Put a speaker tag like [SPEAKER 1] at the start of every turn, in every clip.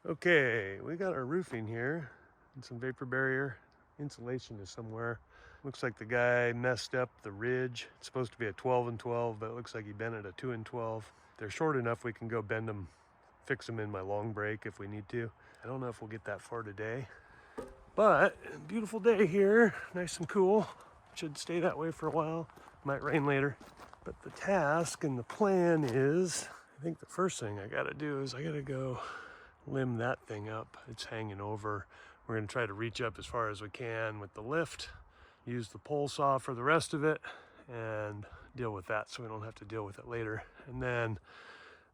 [SPEAKER 1] Okay, we got our roofing here and some vapor barrier. Insulation is somewhere. Looks like the guy messed up the ridge. It's supposed to be a 12 and 12, but it looks like he bent it a 2 and 12. They're short enough we can go bend them, fix them in my long break if we need to. I don't know if we'll get that far today, but beautiful day here, nice and cool. Should stay that way for a while. Might rain later. But the task and the plan is, I think the first thing I gotta do is I gotta go limb that thing up. It's hanging over. We're gonna try to reach up as far as we can with the lift, use the pole saw for the rest of it, and deal with that so we don't have to deal with it later. And then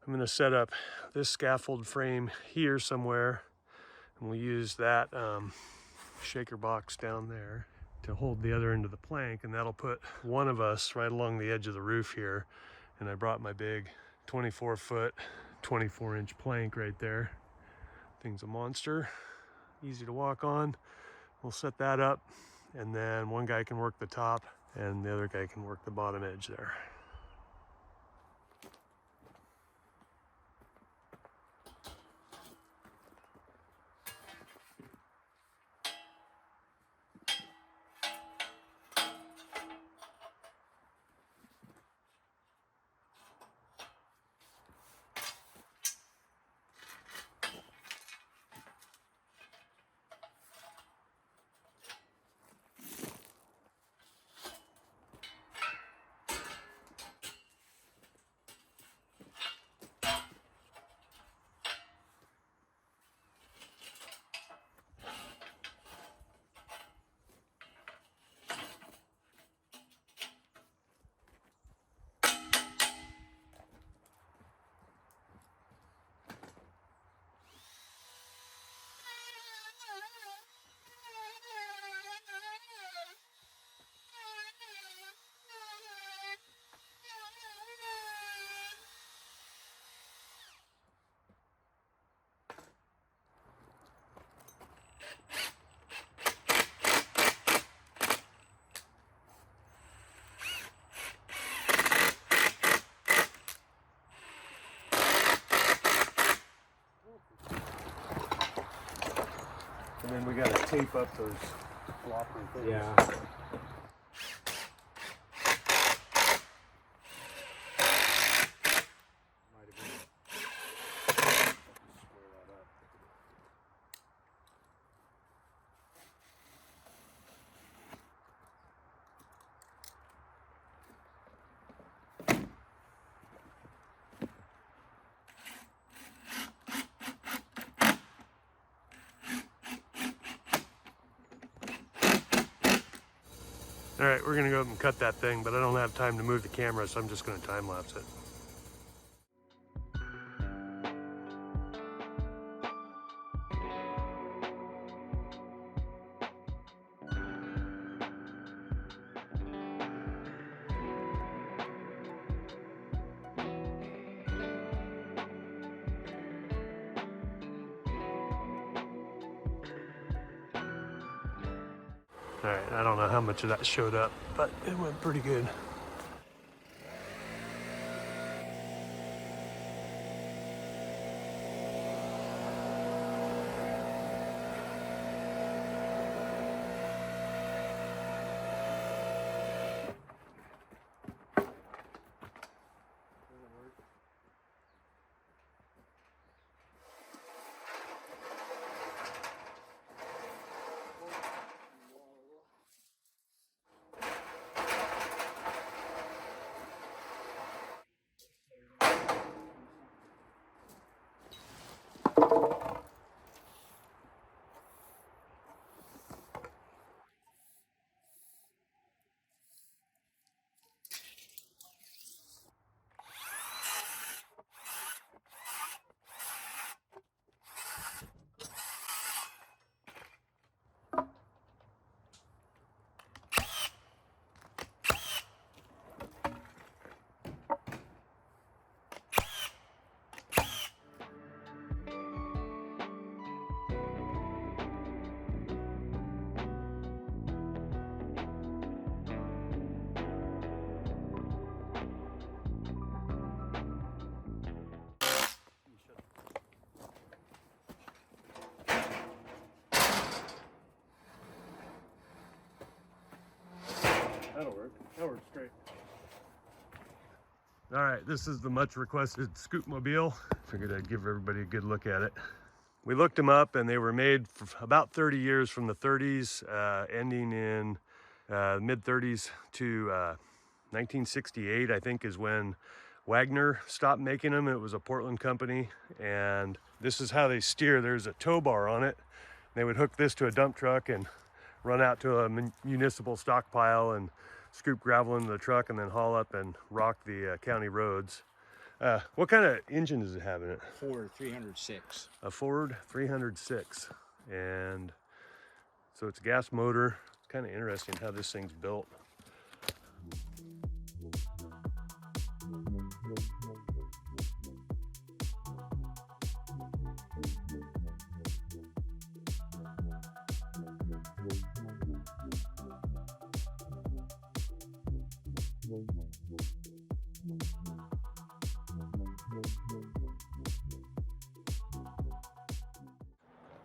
[SPEAKER 1] I'm gonna set up this scaffold frame here somewhere, and we'll use that shaker box down there to hold the other end of the plank, and that'll put one of us right along the edge of the roof here. And I brought my big 24-foot, 24-inch plank right there. Thing's a monster, easy to walk on. We'll set that up, and then one guy can work the top and the other guy can work the bottom edge there. And then we gotta tape up those flopper things.
[SPEAKER 2] Yeah.
[SPEAKER 1] All right, we're gonna go up and cut that thing, but I don't have time to move the camera, so I'm just gonna time lapse it. All right, I don't know how much of that showed up, but it went pretty good.
[SPEAKER 2] That'll work. That works great.
[SPEAKER 1] All right, this is the much requested Scoopmobile. Figured I'd give everybody a good look at it. We looked them up and they were made for about 30 years, from the 30s, ending in mid 30s to 1968, I think, is when Wagner stopped making them. It was a Portland company, and this is how they steer. There's a tow bar on it. They would hook this to a dump truck and run out to a municipal stockpile and scoop gravel into the truck and then haul up and rock the county roads. What kind of engine does it have in it?
[SPEAKER 3] Ford 306.
[SPEAKER 1] A Ford 306. And so it's a gas motor. It's kind of interesting how this thing's built.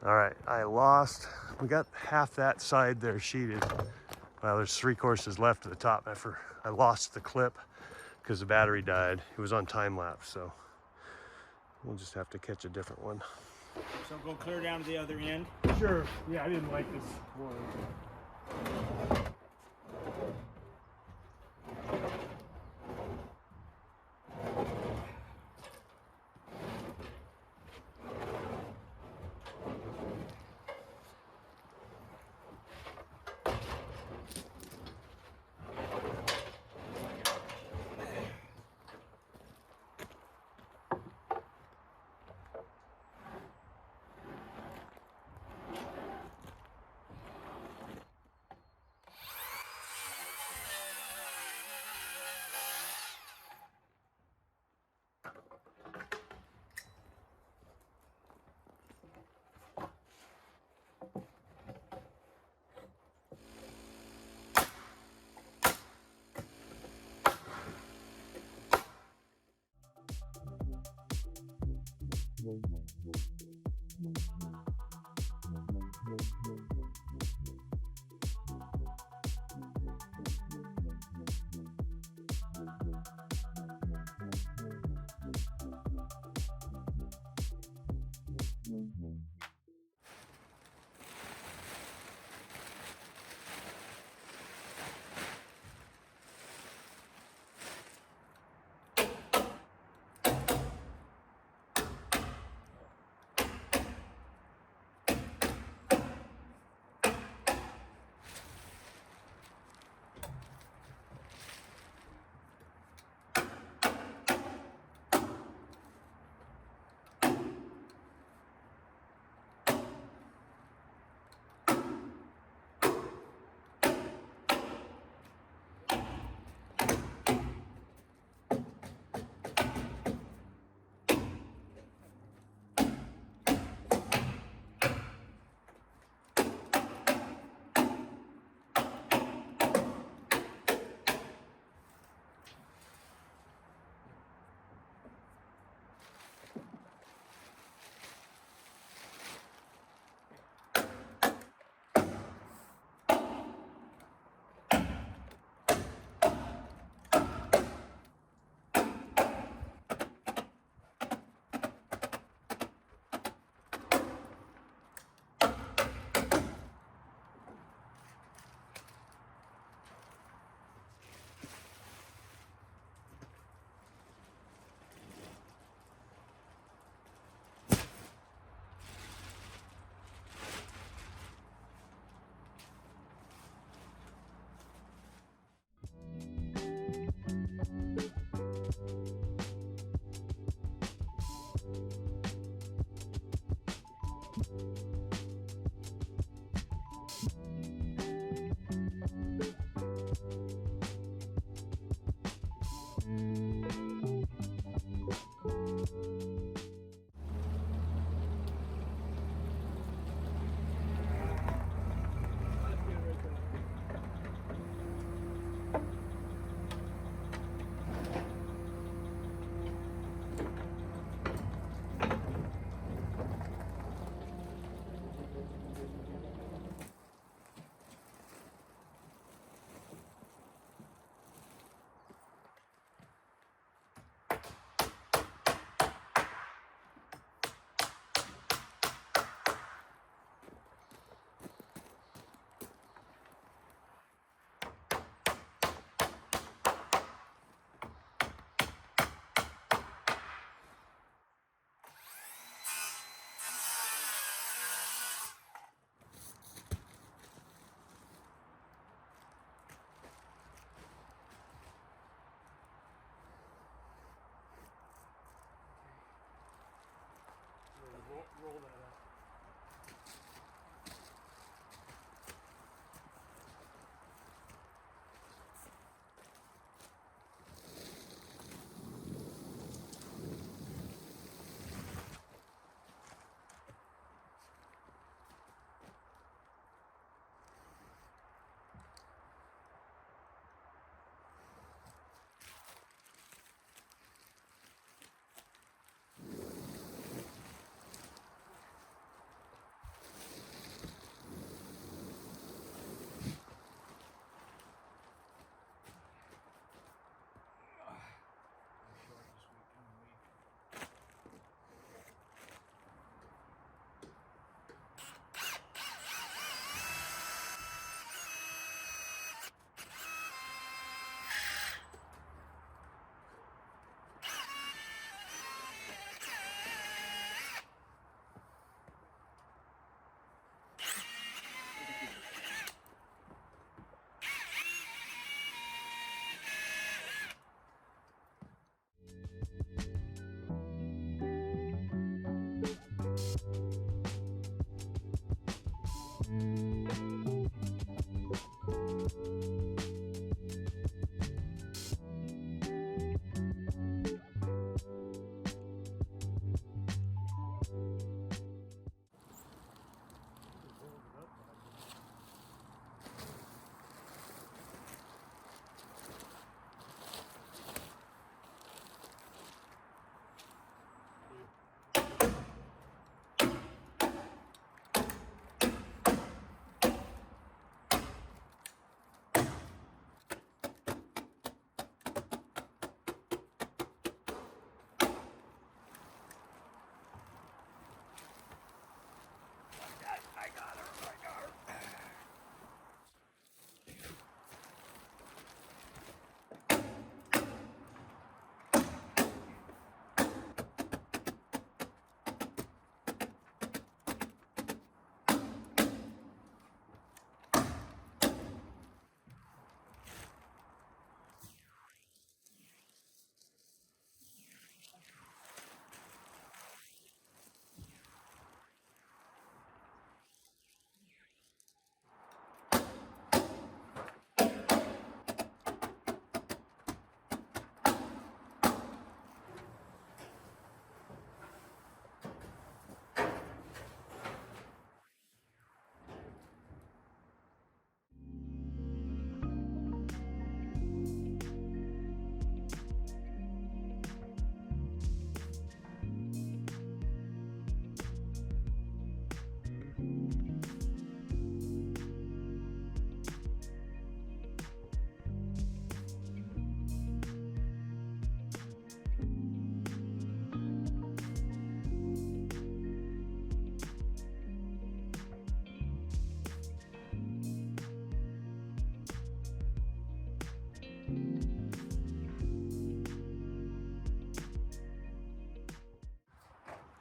[SPEAKER 1] All right, we got half that side there sheeted. Well, there's 3 courses left to the top. I lost the clip because the battery died. It was on time lapse, so we'll just have to catch a different one.
[SPEAKER 3] So go clear down to the other end.
[SPEAKER 2] Sure. Yeah, I didn't like this one. roll that up.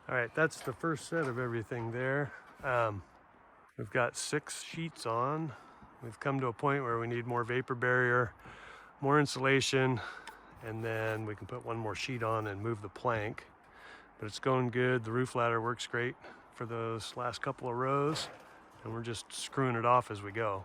[SPEAKER 1] All right, that's the first set of everything there. We've got 6 sheets on. We've come to a point where we need more vapor barrier, more insulation, and then we can put one more sheet on and move the plank. But it's going good. The roof ladder works great for those last couple of rows, and we're just screwing it off as we go.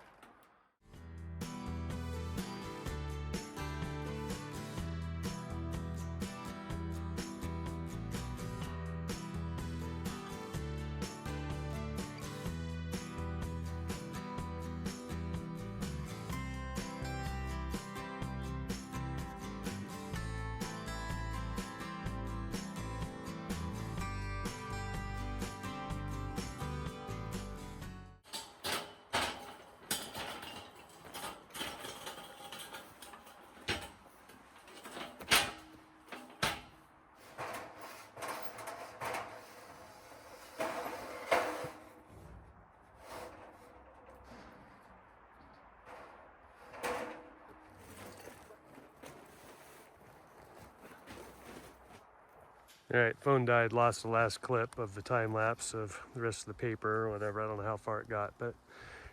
[SPEAKER 1] All right, phone died, lost the last clip of the time lapse of the rest of the paper or whatever. I don't know how far it got, but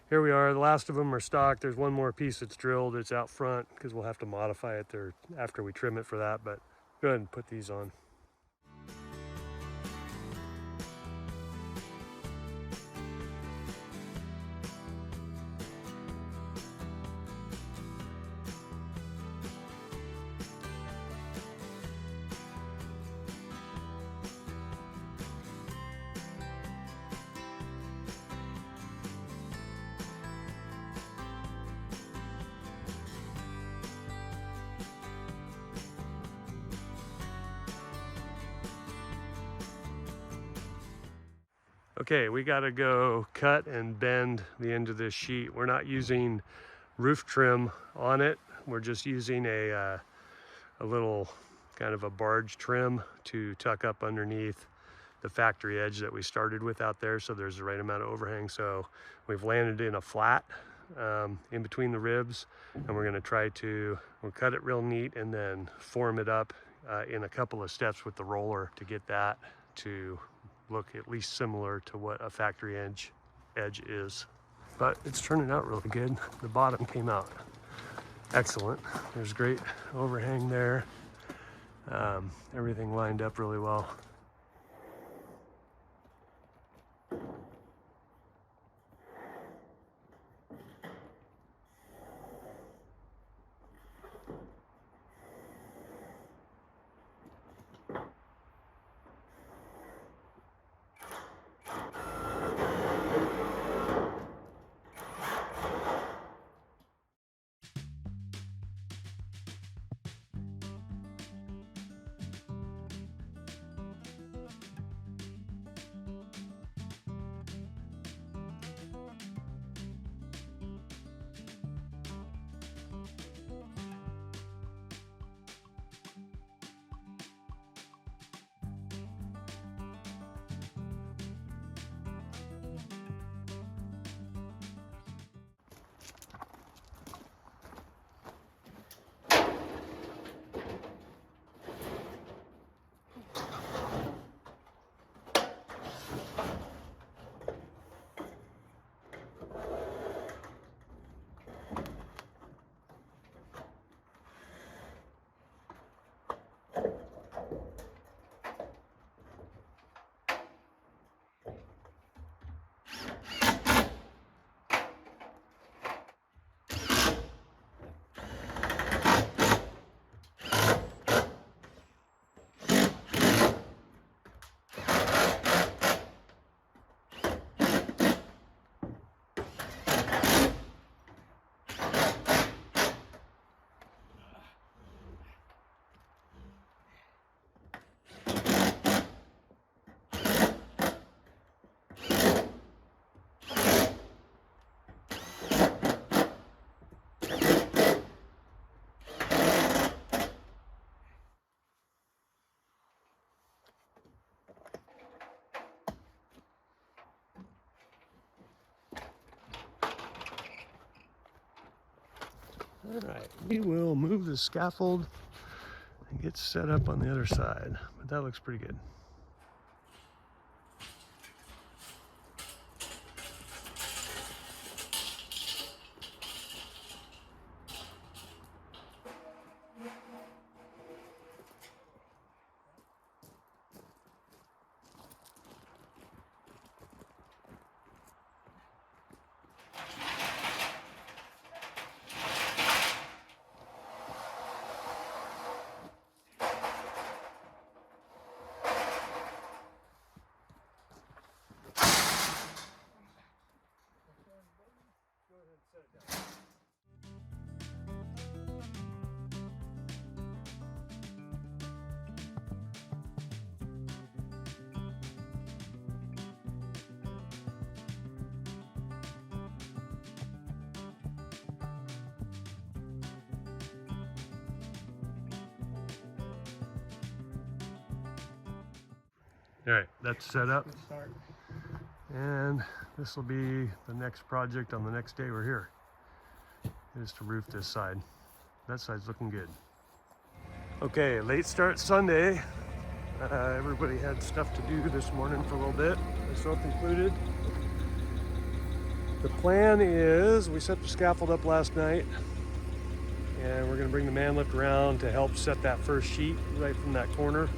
[SPEAKER 1] here we are. The last of them are stocked. There's one more piece that's drilled. It's out front because we'll have to modify it there after we trim it for that, but go ahead and put these on. Okay, we gotta go cut and bend the end of this sheet. We're not using roof trim on it. We're just using a little kind of a barge trim to tuck up underneath the factory edge that we started with out there, so there's the right amount of overhang. So we've landed in a flat in between the ribs, and we're gonna try to cut it real neat and then form it up in a couple of steps with the roller to get that to look at least similar to what a factory edge is. But it's turning out really good. The bottom came out excellent. There's great overhang there. Everything lined up really well. All right, we will move the scaffold and get set up on the other side, but that looks pretty good. All right, that's set up.
[SPEAKER 2] Good start.
[SPEAKER 1] And this will be the next project on the next day we're here, is to roof this side. That side's looking good. Okay, late start Sunday. Everybody had stuff to do this morning for a little bit, myself included. The plan is, we set the scaffold up last night, and we're gonna bring the man lift around to help set that first sheet right from that corner.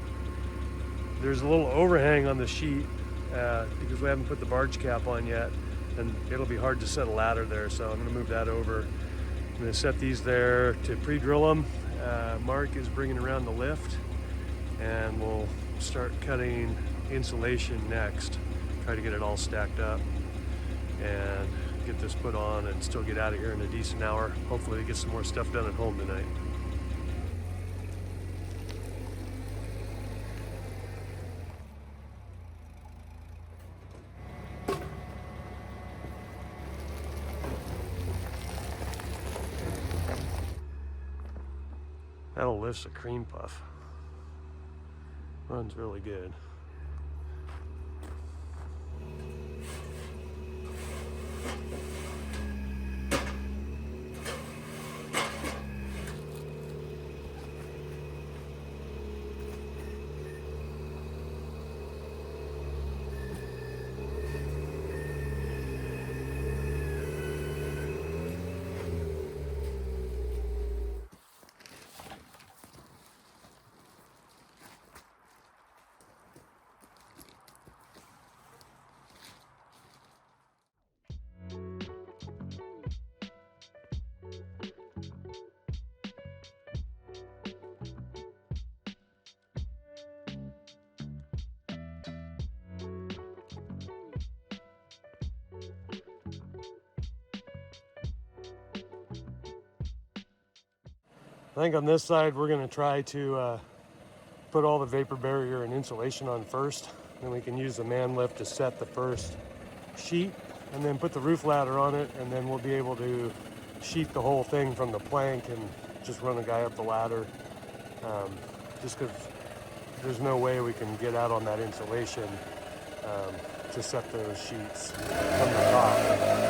[SPEAKER 1] There's a little overhang on the sheet because we haven't put the barge cap on yet, and it'll be hard to set a ladder there, so I'm gonna move that over. I'm gonna set these there to pre-drill them. Mark is bringing around the lift, and we'll start cutting insulation next. Try to get it all stacked up and get this put on and still get out of here in a decent hour. Hopefully get some more stuff done at home tonight. Metal Lift's a cream puff. Runs really good. I think on this side we're going to try to put all the vapor barrier and insulation on first. Then we can use the man lift to set the first sheet and then put the roof ladder on it, and then we'll be able to sheet the whole thing from the plank and just run a guy up the ladder. Just because there's no way we can get out on that insulation to set those sheets from the top.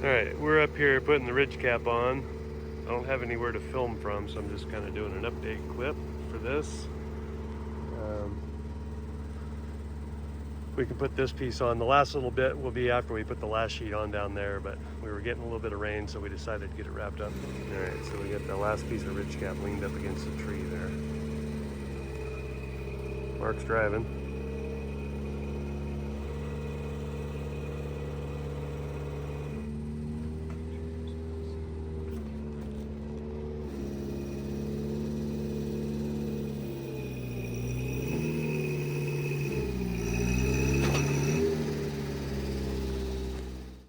[SPEAKER 1] Alright, we're up here putting the ridge cap on. I don't have anywhere to film from, so I'm just kind of doing an update clip for this. We can put this piece on. The last little bit will be after we put the last sheet on down there, but we were getting a little bit of rain, so we decided to get it wrapped up. Alright, so we got the last piece of ridge cap leaned up against the tree there. Mark's driving.